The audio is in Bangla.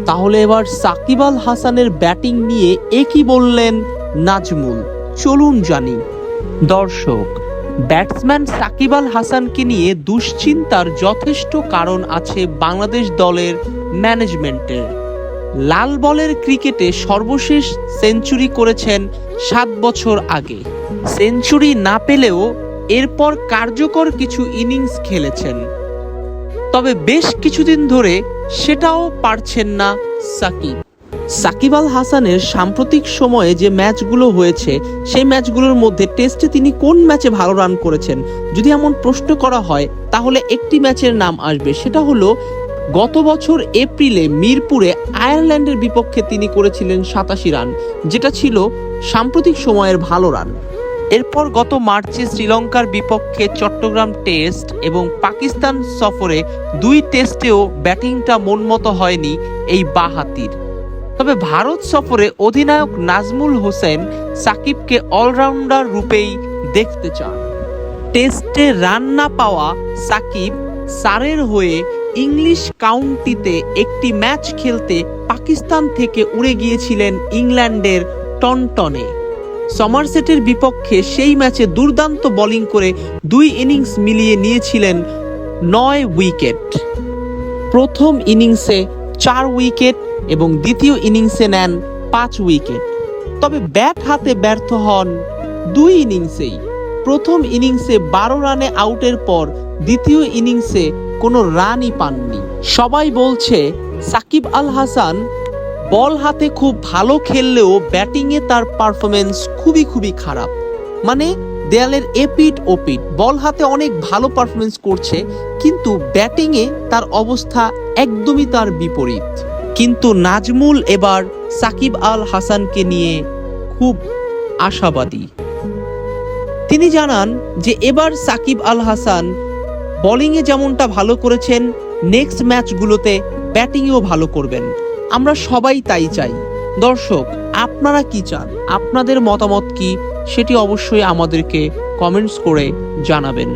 তাহলে এবার সাকিব আল হাসানের ব্যাটিং নিয়ে কি বললেন নাজমুল, চলুন জানি। দর্শক, ব্যাটসম্যান সাকিব আল হাসানকে নিয়ে দুশ্চিন্তার যথেষ্ট কারণ আছে বাংলাদেশ দলের ম্যানেজমেন্টের। লাল বলের ক্রিকেটে সর্বশেষ সেঞ্চুরি করেছেন 7 বছর আগে। সেঞ্চুরি না পেলেও এরপর কার্যকর কিছু ইনিংস খেলেছেন, তবে বেশ কিছুদিন ধরে সেটাও পারছেন না সাকিব আল হাসানের সাম্প্রতিক সময়ে যে ম্যাচগুলো হয়েছে সেই ম্যাচগুলোর মধ্যে টেস্টে তিনি কোন ম্যাচে ভালো রান করেছেন যদি এমন প্রশ্ন করা হয়, তাহলে একটি ম্যাচের নাম আসবে, সেটা হলো গত বছর এপ্রিলে মিরপুরে আয়ারল্যান্ডের বিপক্ষে তিনি করেছিলেন 87 রান, যেটা ছিল সাম্প্রতিক সময়ের ভালো রান। এরপর গত মার্চে শ্রীলঙ্কার বিপক্ষে চট্টগ্রাম টেস্ট এবং পাকিস্তান সফরে 2 টেস্টেও ব্যাটিংটা মনমতো হয়নি এই বাঁহাতির। তবে ভারত সফরে অধিনায়ক নাজমুল হোসেন সাকিবকে অলরাউন্ডার রূপেই দেখতে চান। টেস্টে রান না পাওয়া সাকিব সারের হয়ে ইংলিশ কাউন্টিতে একটি ম্যাচ খেলতে পাকিস্তান থেকে উড়ে গিয়েছিলেন ইংল্যান্ডের টনটনে। সমারসেটের বিপক্ষে সেই ম্যাচে দুর্দান্ত বোলিং করে 2 ইনিংস মিলিয়ে নিয়েছিলেন 9 উইকেট। প্রথম ইনিংসে 4 উইকেট এবং দ্বিতীয় ইনিংসে নেন 5 উইকেট। তবে ব্যাট হাতে ব্যর্থ হন 2 ইনিংসেই। প্রথম ইনিংসে 12 রানে আউটের পর দ্বিতীয় ইনিংসে কোনো রানই পাননি। সবাই বলছে সাকিব আল হাসান বল হাতে খুব ভালো খেললেও ব্যাটিংয়ে তার পারফরমেন্স খুবই খারাপ। মানে দেয়ালের এপিট ওপিট, বল হাতে অনেক ভালো পারফরমেন্স করছে কিন্তু ব্যাটিংয়ে তার অবস্থা একদমই তার বিপরীত। কিন্তু নাজমুল এবার সাকিব আল হাসানকে নিয়ে খুব আশাবাদী। তিনি জানান যে এবার সাকিব আল হাসান বোলিংয়ে যেমনটা ভালো করেছেন নেক্সট ম্যাচগুলোতে ব্যাটিংয়েও ভালো করবেন। আমরা সবাই তাই চাই। দর্শক, আপনারা কি চান? আপনাদের মতামত কি সেটি অবশ্যই আমাদেরকে কমেন্টস করে জানাবেন।